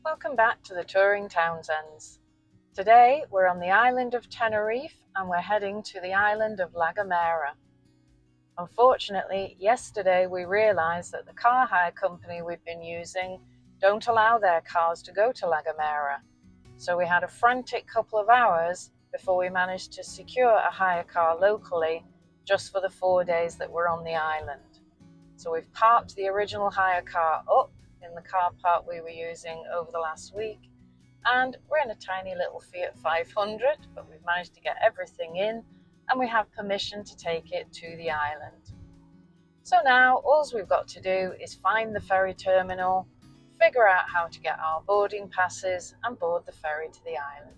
Welcome back to the Touring Townsends. Today we're on the island of Tenerife and we're heading to the island of La Gomera. Unfortunately, yesterday we realised that the car hire company we've been using don't allow their cars to go to La Gomera. So we had a frantic couple of hours before we managed to secure a hire car locally just for the 4 days that we're on the island. So we've parked the original hire car up in the car park we were using over the last week, and we're in a tiny little Fiat 500, but we've managed to get everything in and we have permission to take it to the island. So now all we've got to do is find the ferry terminal, figure out how to get our boarding passes and board the ferry to the island.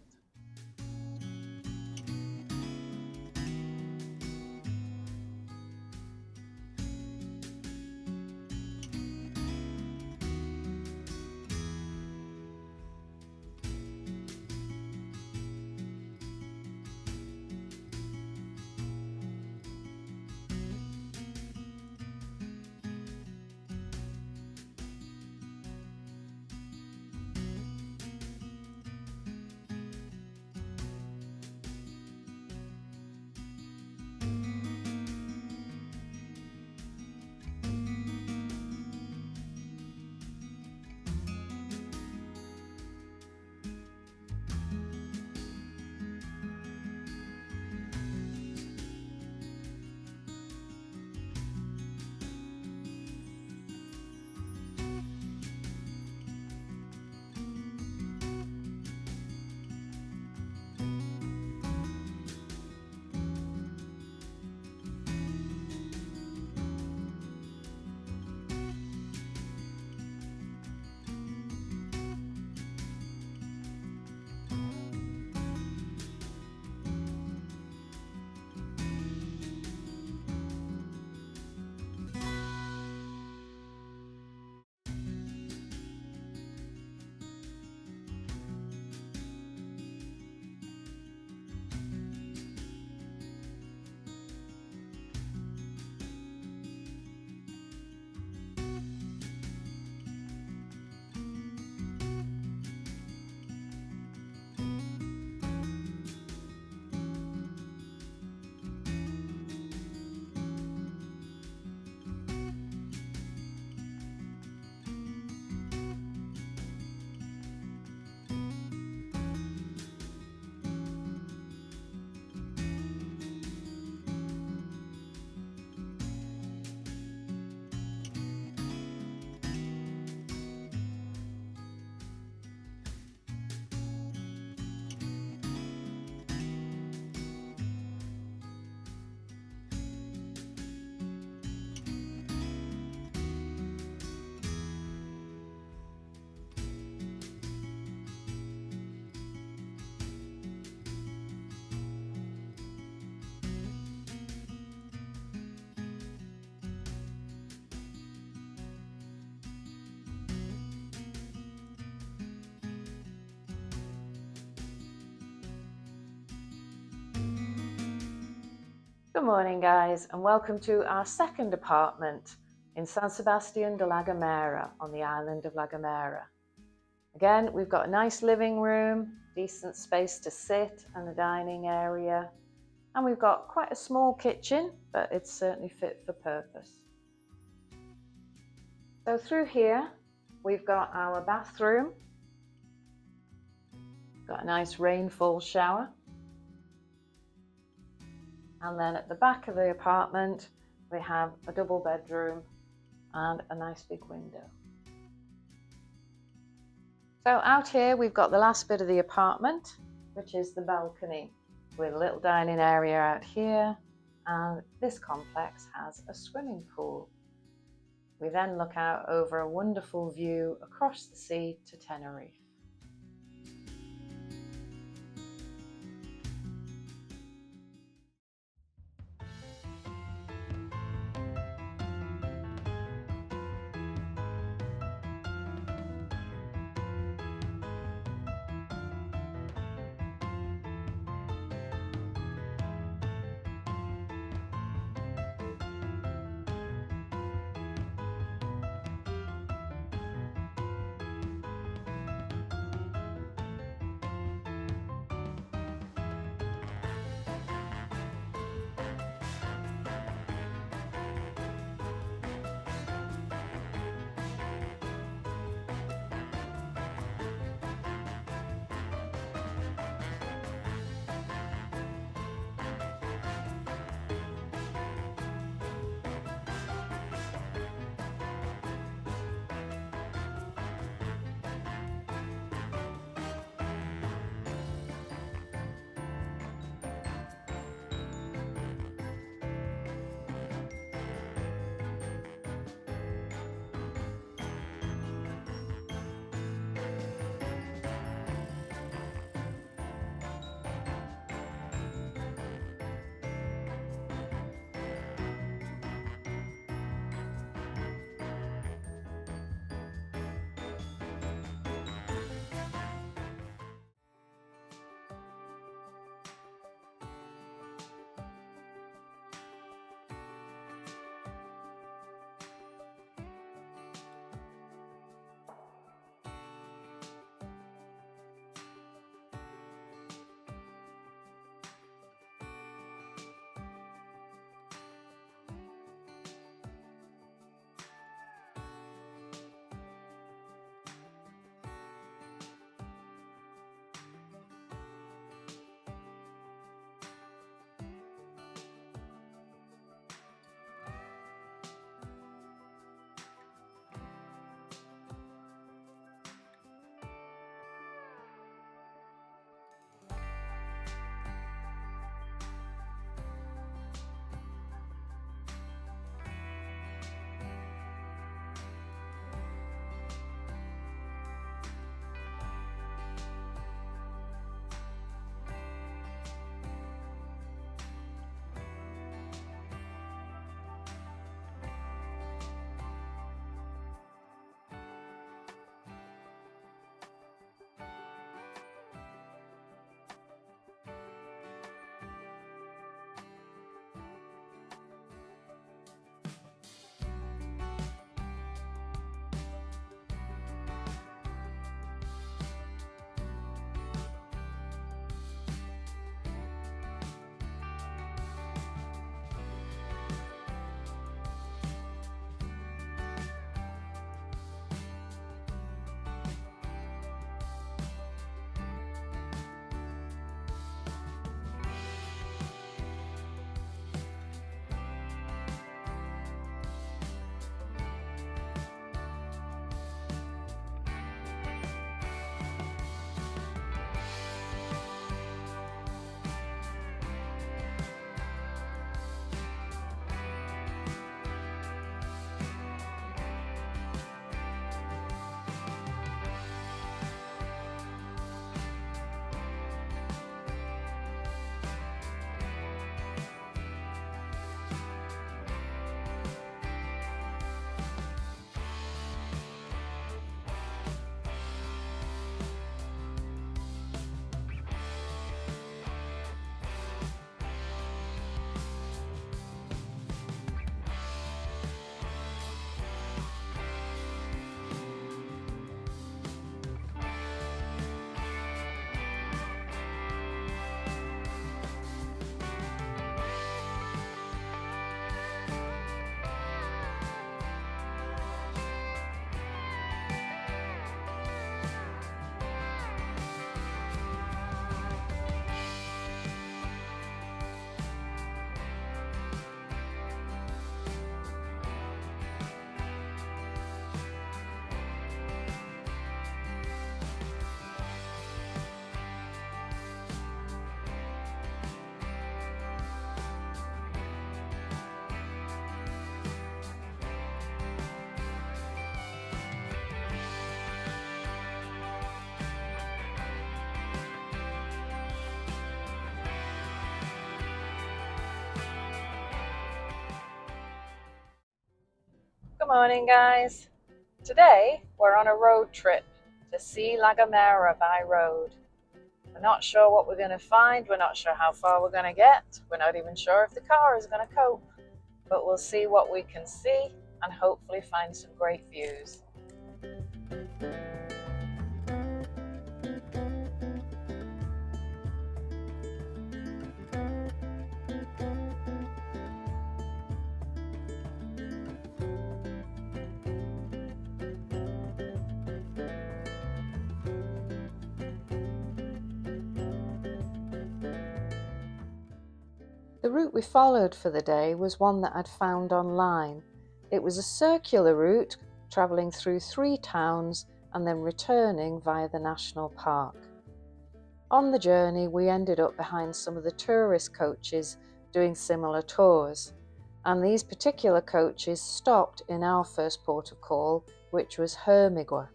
Good morning guys, and welcome to our second apartment in San Sebastián de la Gomera on the island of La Gomera. Again, we've got a nice living room, decent space to sit and a dining area, and we've got quite a small kitchen, but it's certainly fit for purpose. So through here we've got our bathroom, got a nice rainfall shower. And then at the back of the apartment, we have a double bedroom and a nice big window. So out here, we've got the last bit of the apartment, which is the balcony, with a little dining area out here. And this complex has a swimming pool. We then look out over a wonderful view across the sea to Tenerife. morning, guys. Today we're on a road trip to see La Gomera by road. We're not sure what we're going to find, we're not sure how far we're going to get, we're not even sure if the car is going to cope, but we'll see what we can see and hopefully find some great views. The route we followed for the day was one that I'd found online. It was a circular route travelling through 3 towns and then returning via the national park. On the journey we ended up behind some of the tourist coaches doing similar tours, and these particular coaches stopped in our first port of call, which was Hermigua.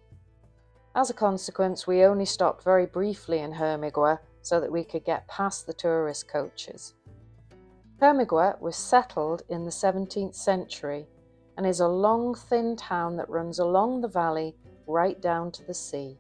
As a consequence, we only stopped very briefly in Hermigua so that we could get past the tourist coaches. Hermigua was settled in the 17th century and is a long, thin town that runs along the valley right down to the sea.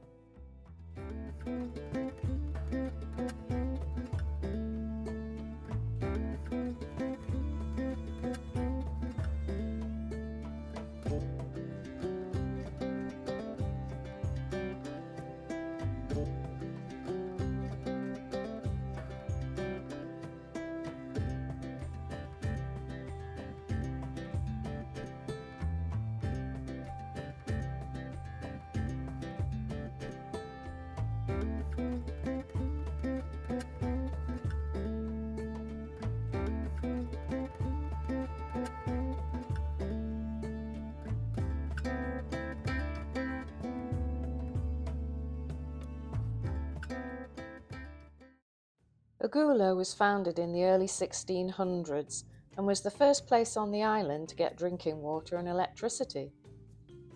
Agulo was founded in the early 1600s and was the first place on the island to get drinking water and electricity.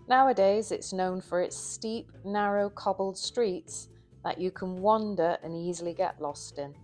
Nowadays it's known for its steep, narrow cobbled streets that you can wander and easily get lost in.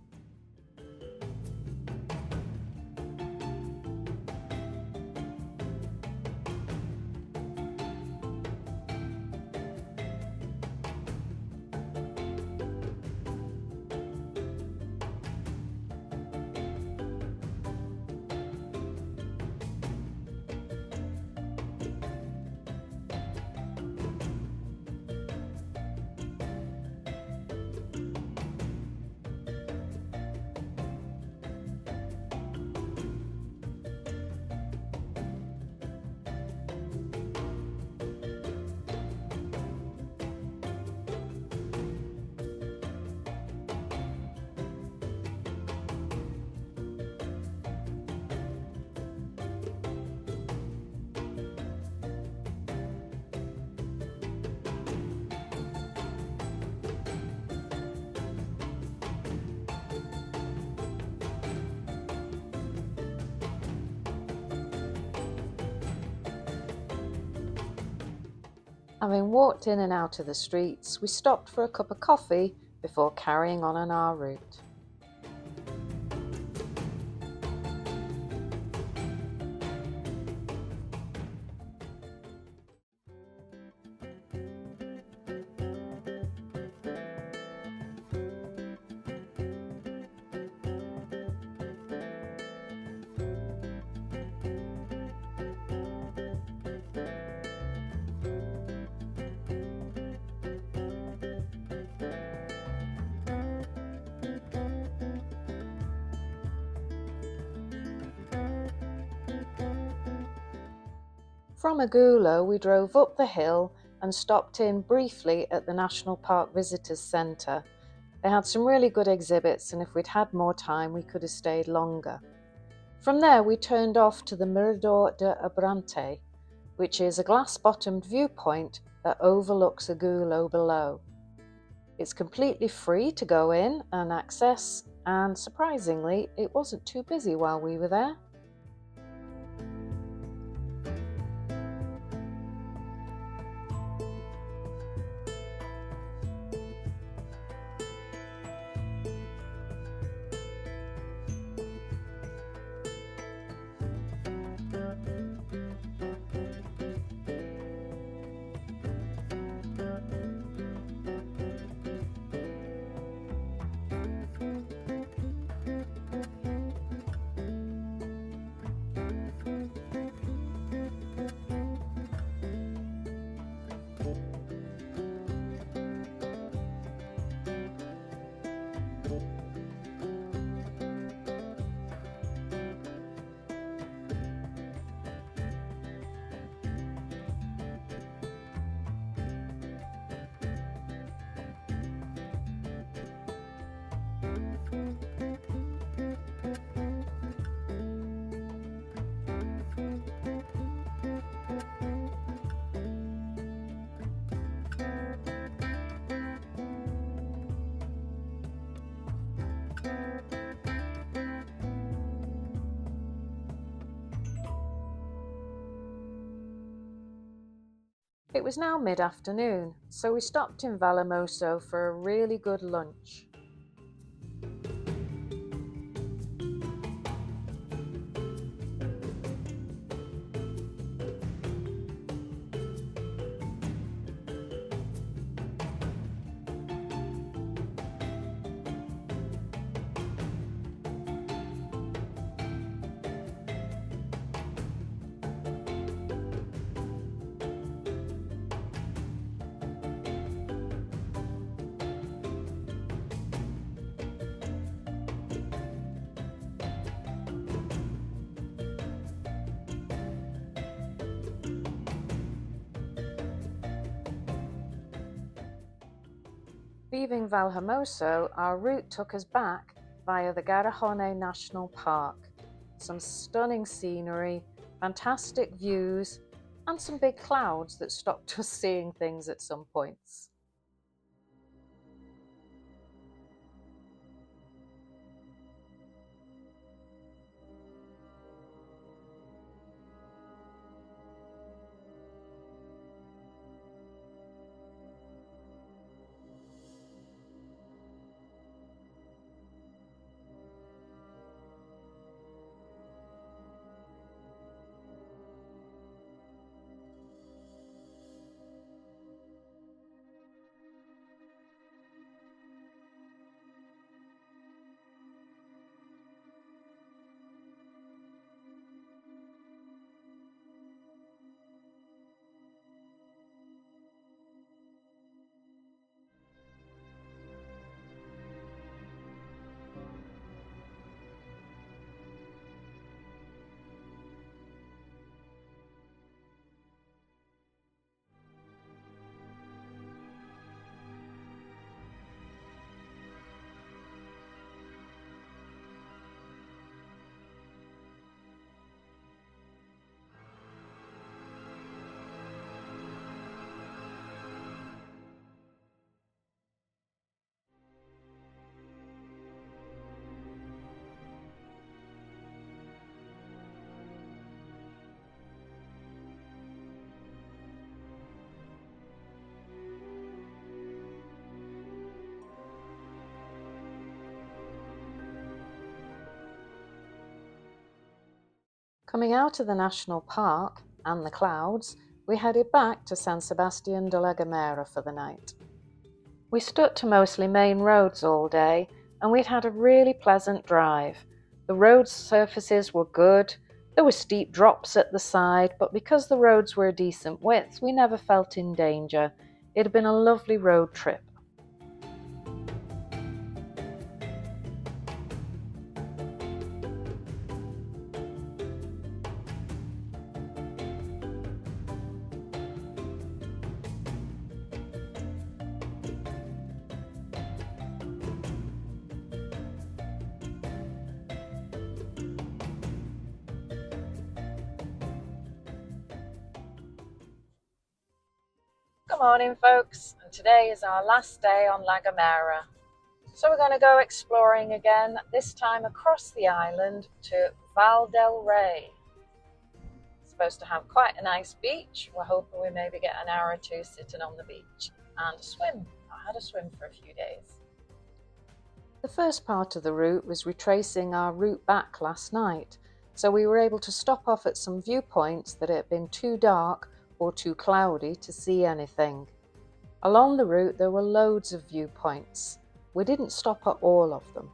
Having walked in and out of the streets, we stopped for a cup of coffee before carrying on our route. From Agulo, we drove up the hill and stopped in briefly at the National Park Visitors Centre. They had some really good exhibits, and if we'd had more time, we could have stayed longer. From there, we turned off to the Mirador de Abrante, which is a glass-bottomed viewpoint that overlooks Agulo below. It's completely free to go in and access, and surprisingly, it wasn't too busy while we were there. It was now mid-afternoon, so we stopped in Vallehermoso for a really good lunch. Leaving Vallehermoso, our route took us back via the Garahone National Park. Some stunning scenery, fantastic views, and some big clouds that stopped us seeing things at some points. Coming out of the national park and the clouds, we headed back to San Sebastián de la Gomera for the night. We stuck to mostly main roads all day, and we'd had a really pleasant drive. The road surfaces were good, there were steep drops at the side, but because the roads were a decent width, we never felt in danger. It had been a lovely road trip. Good morning, folks, and today is our last day on La Gomera. So we're going to go exploring again, this time across the island to Valle Gran Rey. It's supposed to have quite a nice beach. We're hoping we maybe get an hour or two sitting on the beach and swim. I had a swim for a few days. The first part of the route was retracing our route back last night, so we were able to stop off at some viewpoints that had been too dark or too cloudy to see anything. Along the route there were loads of viewpoints. We didn't stop at all of them.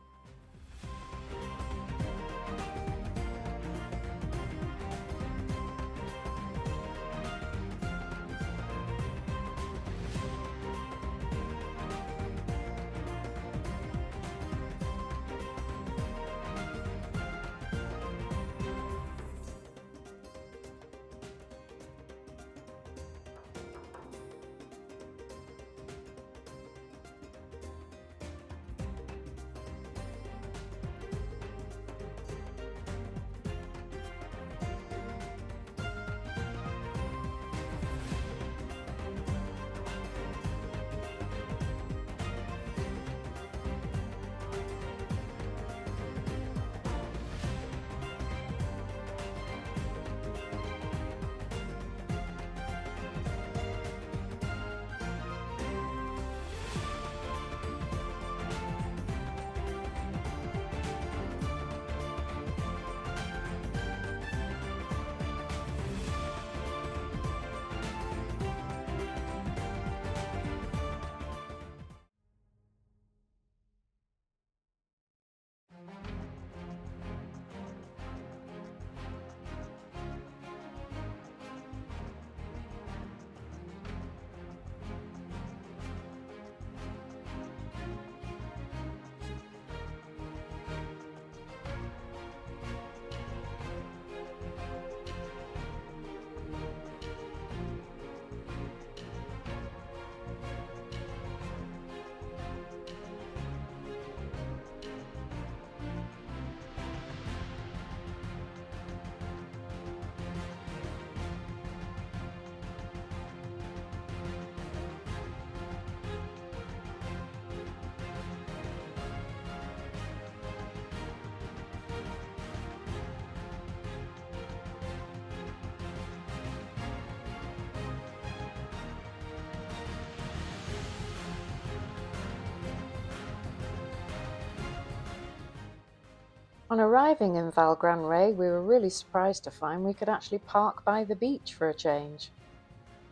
On arriving in Valle Gran Rey, we were really surprised to find we could actually park by the beach for a change.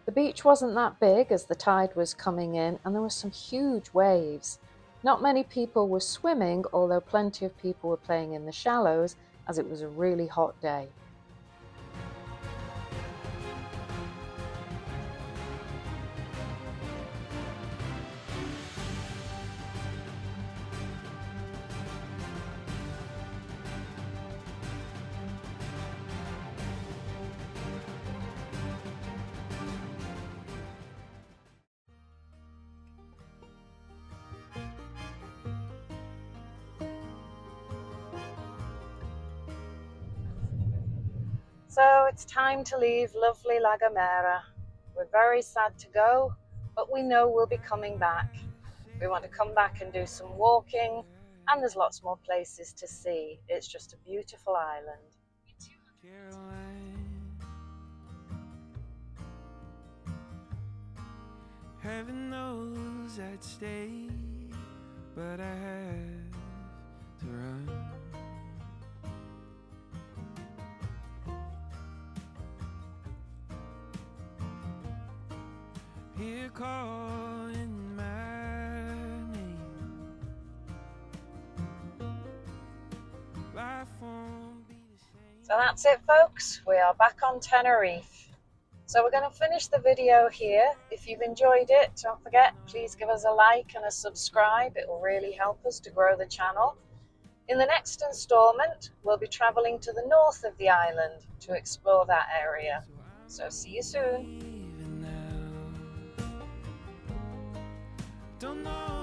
The beach wasn't that big as the tide was coming in and there were some huge waves. Not many people were swimming, although plenty of people were playing in the shallows as it was a really hot day. So it's time to leave lovely La Gomera. We're very sad to go, but we know we'll be coming back. We want to come back and do some walking, and there's lots more places to see. It's just a beautiful island. Heaven knows I'd stay, but I have to run. Here calling my name. Life won't be the same. So that's it, folks. We are back on Tenerife. So we're going to finish the video here. If you've enjoyed it, don't forget, please give us a like and a subscribe. It will really help us to grow the channel. In the next installment, we'll be traveling to the north of the island to explore that area. So see you soon. Don't know